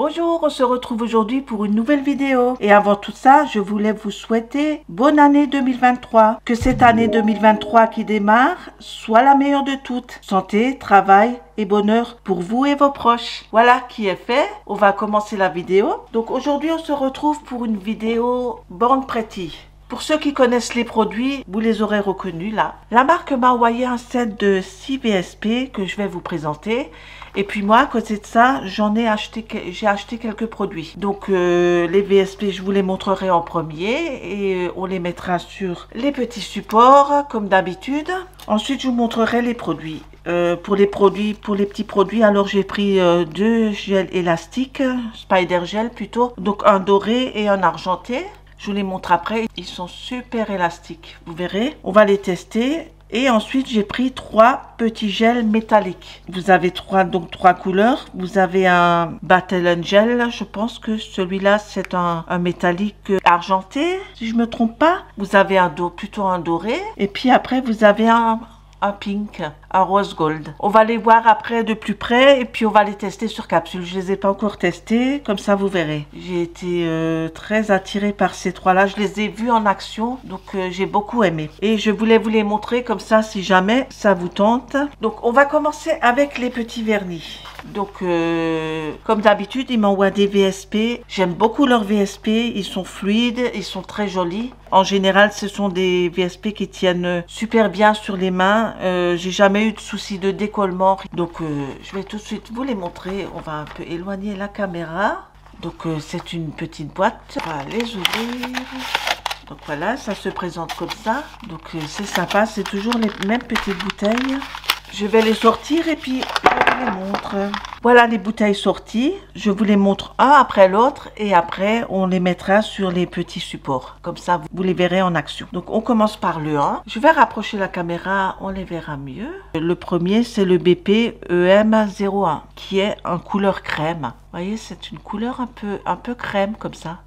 Bonjour, on se retrouve aujourd'hui pour une nouvelle vidéo. Et avant tout ça, je voulais vous souhaiter bonne année 2023. Que cette année 2023 qui démarre soit la meilleure de toutes. Santé, travail et bonheur pour vous et vos proches. Voilà qui est fait. On va commencer la vidéo. Donc aujourd'hui, on se retrouve pour une vidéo Born Pretty. Pour ceux qui connaissent les produits, vous les aurez reconnus là. La marque m'a envoyé un set de 6 VSP que je vais vous présenter. Et puis moi, à côté de ça, j'ai acheté quelques produits. Donc les VSP, je vous les montrerai en premier et on les mettra sur les petits supports comme d'habitude. Ensuite, je vous montrerai les produits. Pour les petits produits, alors j'ai pris deux gels élastiques, Spider Gel plutôt. Donc un doré et un argenté. Je vous les montre après. Ils sont super élastiques. Vous verrez. On va les tester. Et ensuite, j'ai pris 3 petits gels métalliques. Vous avez trois couleurs. Vous avez un Battle Gel. Je pense que celui-là, c'est un métallique argenté, si je me trompe pas. Vous avez plutôt un doré. Et puis après, vous avez un pink, un rose gold. On va les voir après de plus près et puis on va les tester sur capsule. Je les ai pas encore testés, comme ça vous verrez. J'ai été très attirée par ces trois-là. Je les ai vus en action, donc j'ai beaucoup aimé. Et je voulais vous les montrer comme ça si jamais ça vous tente. Donc on va commencer avec les petits vernis. Donc comme d'habitude, ils m'envoient des VSP. J'aime beaucoup leurs VSP. Ils sont fluides, ils sont très jolis. En général, ce sont des VSP qui tiennent super bien sur les mains. J'ai jamais eu de souci de décollement. Donc je vais tout de suite vous les montrer. On va un peu éloigner la caméra. Donc c'est une petite boîte. On va les ouvrir. Donc voilà, ça se présente comme ça. Donc c'est sympa, c'est toujours les mêmes petites bouteilles. Je vais les sortir et puis je vous les montre. Voilà les bouteilles sorties. Je vous les montre un après l'autre et après on les mettra sur les petits supports. Comme ça vous les verrez en action. Donc on commence par le 1. Je vais rapprocher la caméra, on les verra mieux. Le premier c'est le BP EM01 qui est en couleur crème. Vous voyez, c'est une couleur un peu crème comme ça.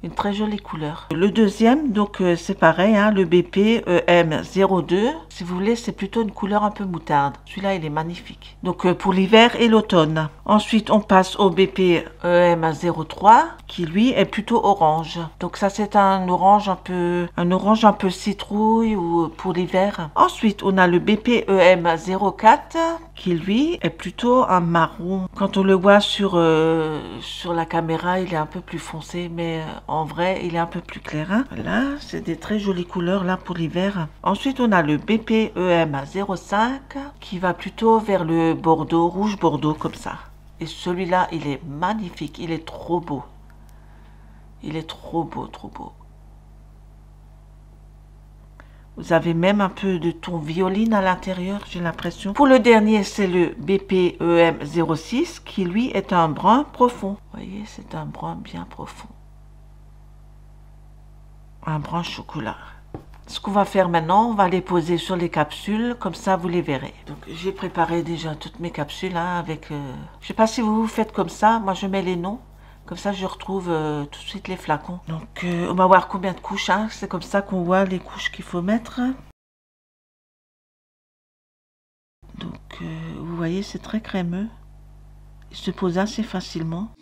Une très jolie couleur. Le deuxième, donc c'est pareil, hein, le BP EM02. Si vous voulez, c'est plutôt une couleur un peu moutarde. Celui-là, il est magnifique. Donc pour l'hiver et l'automne. Ensuite, on passe au BP EM03, qui lui est plutôt orange. Donc ça, c'est un orange un peu citrouille ou pour l'hiver. Ensuite, on a le BP EM04, qui lui est plutôt un marron. Quand on le voit sur la caméra, il est un peu plus foncé, mais en vrai, il est un peu plus clair. Hein. Voilà, c'est des très jolies couleurs là pour l'hiver. Ensuite, on a le BP EM05 qui va plutôt vers le bordeaux, rouge bordeaux comme ça. Et celui-là, il est magnifique. Il est trop beau. Il est trop beau, trop beau. Vous avez même un peu de ton violine à l'intérieur, j'ai l'impression. Pour le dernier, c'est le BP EM06 qui, lui, est un brun profond. Vous voyez, c'est un brun bien profond. Un brun chocolat. Ce qu'on va faire maintenant, on va les poser sur les capsules, comme ça vous les verrez. Donc j'ai préparé déjà toutes mes capsules hein, avec... Je sais pas si vous faites comme ça, moi je mets les noms. Comme ça je retrouve tout de suite les flacons. Donc on va voir combien de couches, hein. C'est comme ça qu'on voit les couches qu'il faut mettre. Donc vous voyez, c'est très crémeux. Il se pose assez facilement.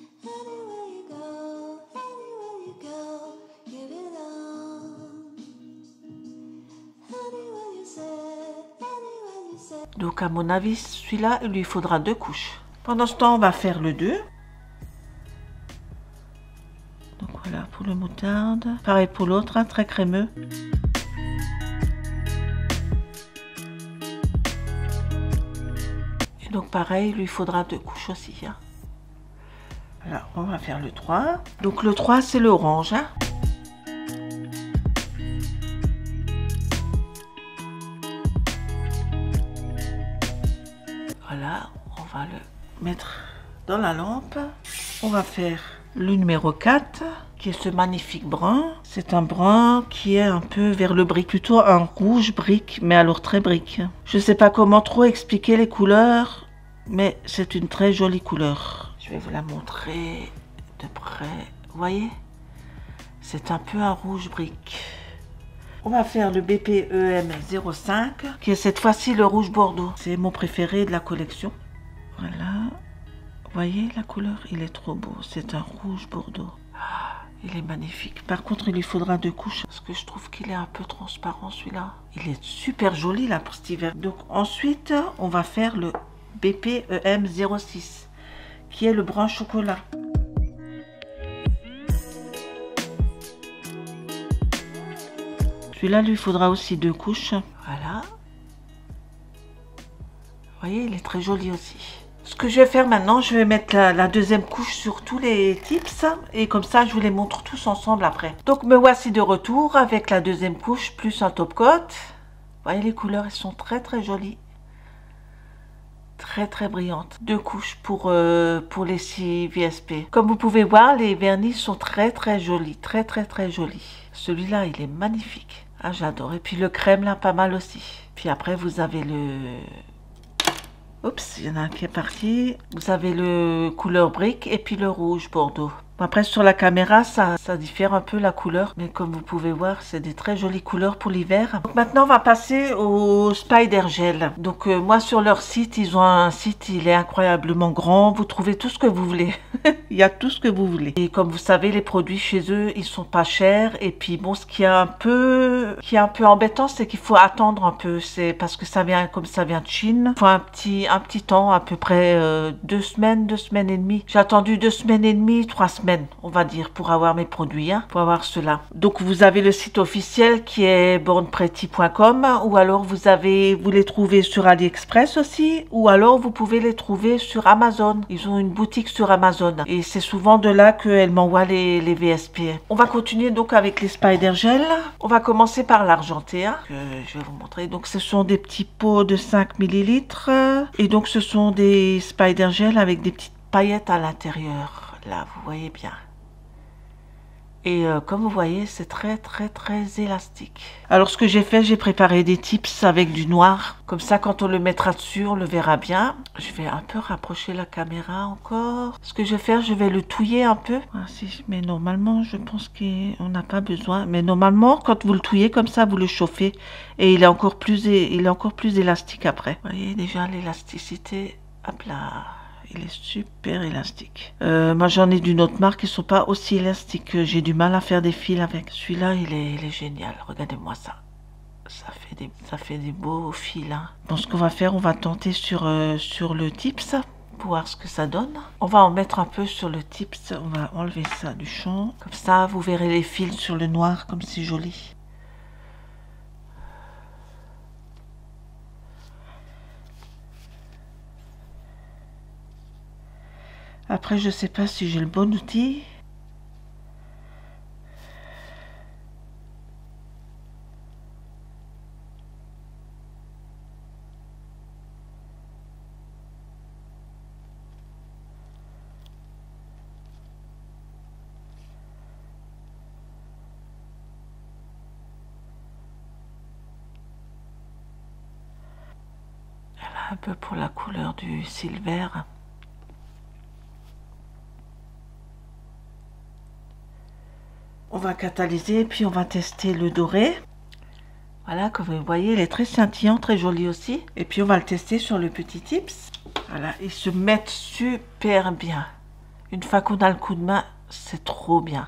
Donc à mon avis, celui-là, il lui faudra 2 couches. Pendant ce temps, on va faire le 2. Donc voilà, pour le moutarde. Pareil pour l'autre, hein, très crémeux. Et donc pareil, il lui faudra 2 couches aussi. Hein. Voilà, on va faire le 3. Donc le 3, c'est l'orange. Hein. Voilà, on va le mettre dans la lampe. On va faire le numéro 4, qui est ce magnifique brun. C'est un brun qui est un peu vers le brique, plutôt un rouge brique, mais alors très brique. Je ne sais pas comment trop expliquer les couleurs, mais c'est une très jolie couleur. Je vais vous la montrer de près. Vous voyez? C'est un peu un rouge brique. On va faire le BP EM05, qui est cette fois-ci le rouge bordeaux. C'est mon préféré de la collection. Voilà. voyez la couleur? Il est trop beau. C'est un rouge bordeaux. Il est magnifique. Par contre, il lui faudra 2 couches parce que je trouve qu'il est un peu transparent celui-là. Il est super joli là pour cet hiver. Donc ensuite, on va faire le BPEM 06 qui est le brun chocolat. Celui-là, lui faudra aussi 2 couches. Voilà. Vous voyez, il est très joli aussi. Ce que je vais faire maintenant, je vais mettre la deuxième couche sur tous les tips et comme ça, je vous les montre tous ensemble après. Donc, me voici de retour avec la deuxième couche plus un top coat. Vous voyez, les couleurs, elles sont très très jolies. Très très brillantes. 2 couches pour les 6 VSP. Comme vous pouvez voir, les vernis sont très très jolis. Très très très jolis. Celui-là, il est magnifique. Ah, j'adore. Et puis le crème, là, pas mal aussi. Puis après, vous avez le... Oups, il y en a un qui est parti. Vous avez le couleur brique et puis le rouge bordeaux. Après, sur la caméra, ça diffère un peu la couleur. Mais comme vous pouvez voir, c'est des très jolies couleurs pour l'hiver. Maintenant, on va passer au Spider Gel. Donc, moi, sur leur site, ils ont un site, il est incroyablement grand. Vous trouvez tout ce que vous voulez. Il y a tout ce que vous voulez. Et comme vous savez, les produits chez eux, ils sont pas chers. Et puis, bon, ce qui est un peu embêtant, c'est qu'il faut attendre un peu. C'est parce que ça vient, comme ça vient de Chine. Il faut un petit temps, à peu près 2 semaines, 2 semaines et demie. J'ai attendu 2 semaines et demie, 3 semaines. On va dire, pour avoir mes produits, pour avoir cela. Donc, vous avez le site officiel qui est bornpretty.com ou alors vous les trouvez sur AliExpress aussi ou alors vous pouvez les trouver sur Amazon. Ils ont une boutique sur Amazon et c'est souvent de là qu'elles m'envoient les VSP. On va continuer donc avec les Spider Gel. On va commencer par l'argenté que je vais vous montrer. Donc, ce sont des petits pots de 5 ml et donc ce sont des Spider Gel avec des petites paillettes à l'intérieur. Là, vous voyez bien. Et comme vous voyez, c'est très, très, très élastique. Alors, ce que j'ai fait, j'ai préparé des tips avec du noir. Comme ça, quand on le mettra dessus, on le verra bien. Je vais un peu rapprocher la caméra encore. Ce que je vais faire, je vais le touiller un peu. Ah, si, mais normalement, je pense qu'on n'a pas besoin. Mais normalement, quand vous le touillez comme ça, vous le chauffez. Et il est encore plus élastique après. Vous voyez déjà l'élasticité. Hop là. Il est super élastique. Moi, j'en ai d'une autre marque qui ne sont pas aussi élastiques. J'ai du mal à faire des fils avec. Celui-là, il est génial. Regardez-moi ça. Ça fait des beaux fils. Bon, ce qu'on va faire, on va tenter sur le tips pour voir ce que ça donne. On va en mettre un peu sur le tips. On va enlever ça du champ. Comme ça, vous verrez les fils sur le noir, comme c'est joli. Après, je sais pas si j'ai le bon outil. Elle a un peu pour la couleur du silver. On va catalyser, puis on va tester le doré. Voilà, comme vous voyez, il est très scintillant, très joli aussi. Et puis on va le tester sur le petit tips. Voilà, ils se mettent super bien. Une fois qu'on a le coup de main, c'est trop bien.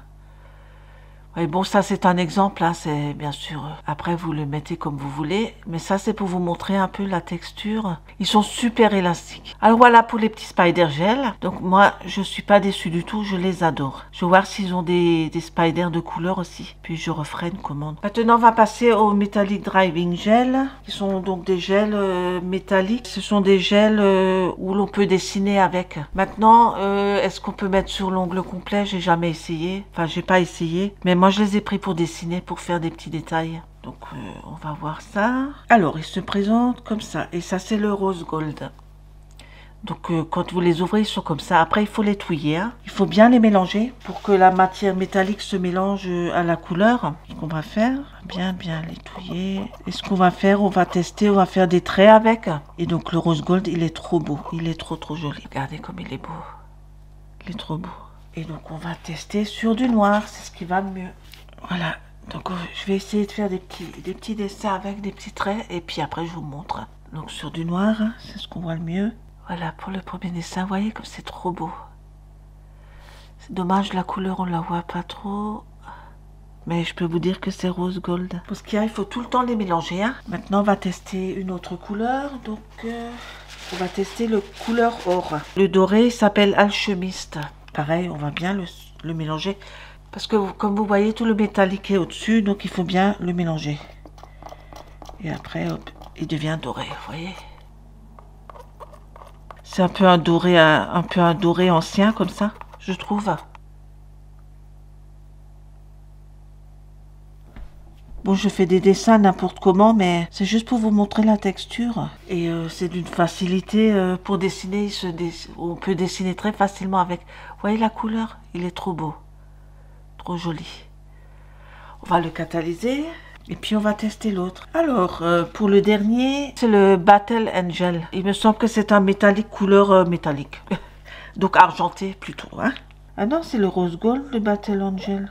Oui, bon, ça c'est un exemple, c'est bien sûr, après vous le mettez comme vous voulez, mais ça c'est pour vous montrer un peu la texture. Ils sont super élastiques. Alors voilà pour les petits Spider Gel. Donc moi, je suis pas déçue du tout, je les adore. Je vais voir s'ils ont des Spider de couleur aussi, puis je referai une commande. Maintenant, on va passer au Metallic Driving Gel, qui sont donc des gels métalliques. Ce sont des gels où l'on peut dessiner avec. Maintenant, est-ce qu'on peut mettre sur l'ongle complet? J'ai jamais essayé, enfin j'ai pas essayé, mais moi je les ai pris pour dessiner, pour faire des petits détails. Donc on va voir ça. Alors il se présente comme ça, et ça c'est le rose gold. Donc quand vous les ouvrez, ils sont comme ça. Après il faut les touiller, il faut bien les mélanger pour que la matière métallique se mélange à la couleur. Ce qu'on va faire, bien les touiller. Et ce qu'on va faire, on va tester, on va faire des traits avec. Et donc le rose gold, il est trop beau, il est trop joli. Regardez comme il est beau, il est trop beau. Et donc on va tester sur du noir, c'est ce qui va le mieux. Voilà, donc je vais essayer de faire des petits dessins avec des petits traits et puis après je vous montre. Donc sur du noir, c'est ce qu'on voit le mieux. Voilà pour le premier dessin. Vous voyez comme c'est trop beau. C'est dommage, la couleur on la voit pas trop. Mais je peux vous dire que c'est rose gold. Pour ce qu'il y a, il faut tout le temps les mélanger. Hein. Maintenant, on va tester une autre couleur. Donc, on va tester le couleur or. Le doré s'appelle Alchemiste. Pareil, on va bien le mélanger. Parce que, comme vous voyez, tout le métallique est au-dessus. Donc, il faut bien le mélanger. Et après, hop, il devient doré. Vous voyez? C'est un peu un doré ancien, comme ça, je trouve. Bon, je fais des dessins n'importe comment, mais c'est juste pour vous montrer la texture. Et c'est d'une facilité pour dessiner. On peut dessiner très facilement avec. Vous voyez la couleur? Il est trop beau. Trop joli. On va le catalyser. Et puis on va tester l'autre. Alors, pour le dernier, c'est le Battle Angel. Il me semble que c'est un métallique, couleur métallique. Donc argenté plutôt. Hein? Ah non, c'est le rose gold, le Battle Angel.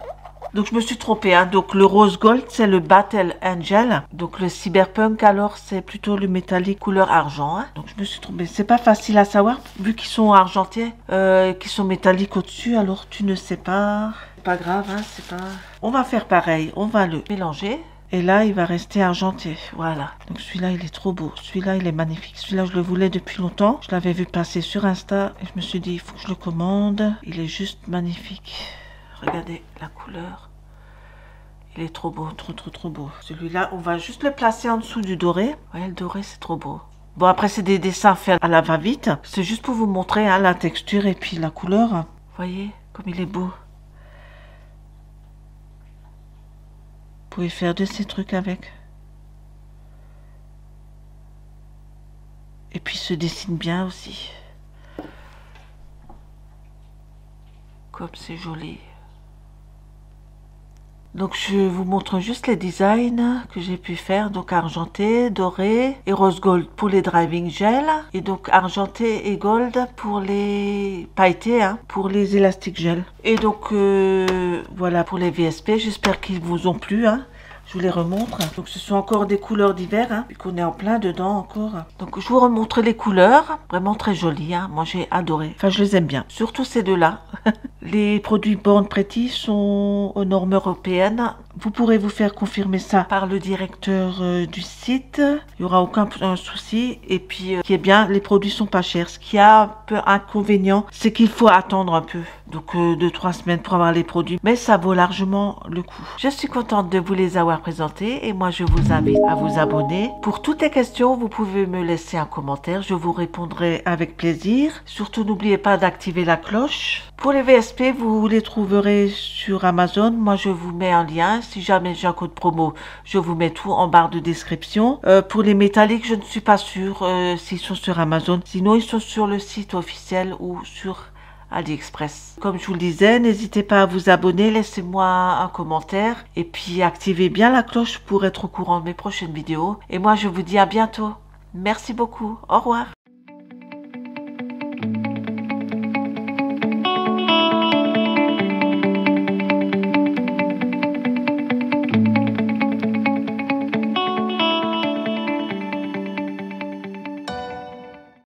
Donc je me suis trompée, hein. Donc le rose gold c'est le Battle Angel. Donc le cyberpunk alors c'est plutôt le métallique couleur argent. Hein. Donc je me suis trompée. C'est pas facile à savoir vu qu'ils sont argentés, qu'ils sont métalliques au-dessus. Alors tu ne sais pas. C'est pas grave, hein. C'est pas. On va faire pareil. On va le mélanger. Et là il va rester argenté. Voilà. Donc celui-là il est trop beau. Celui-là il est magnifique. Celui-là je le voulais depuis longtemps. Je l'avais vu passer sur Insta et je me suis dit il faut que je le commande. Il est juste magnifique. Regardez la couleur. Il est trop beau, trop beau. Celui-là, on va juste le placer en dessous du doré. Vous voyez, le doré, c'est trop beau. Bon, après, c'est des dessins faits à la va-vite. C'est juste pour vous montrer hein, la texture et puis la couleur. Vous voyez, comme il est beau. Vous pouvez faire de ces trucs avec. Et puis, il se dessine bien aussi. Comme c'est joli. Donc je vous montre juste les designs que j'ai pu faire. Donc argenté, doré et rose gold pour les driving gel. Et donc argenté et gold pour les pailletés, hein, pour les élastiques gel. Et donc voilà pour les VSP. J'espère qu'ils vous ont plu. Hein. Je vous les remontre. Donc ce sont encore des couleurs d'hiver, hein, vu qu'on est en plein dedans encore. Donc je vous remontre les couleurs. Vraiment très jolies. Hein. Moi j'ai adoré. Enfin je les aime bien. Surtout ces deux-là. Les produits Born Pretty sont aux normes européennes. Vous pourrez vous faire confirmer ça par le directeur du site. Il n'y aura aucun souci. Et puis, ce qui est bien, les produits sont pas chers. Ce qui a un peu inconvénient, c'est qu'il faut attendre un peu. Donc, 2-3 semaines pour avoir les produits. Mais ça vaut largement le coup. Je suis contente de vous les avoir présentés. Et moi, je vous invite à vous abonner. Pour toutes les questions, vous pouvez me laisser un commentaire. Je vous répondrai avec plaisir. Surtout, n'oubliez pas d'activer la cloche. Pour les VSP, vous les trouverez sur Amazon. Moi, je vous mets un lien. Si jamais j'ai un code promo, je vous mets tout en barre de description. Pour les métalliques, je ne suis pas sûre s'ils sont sur Amazon. Sinon, ils sont sur le site officiel ou sur AliExpress. Comme je vous le disais, n'hésitez pas à vous abonner, laissez-moi un commentaire et puis activez bien la cloche pour être au courant de mes prochaines vidéos. Et moi, je vous dis à bientôt. Merci beaucoup. Au revoir.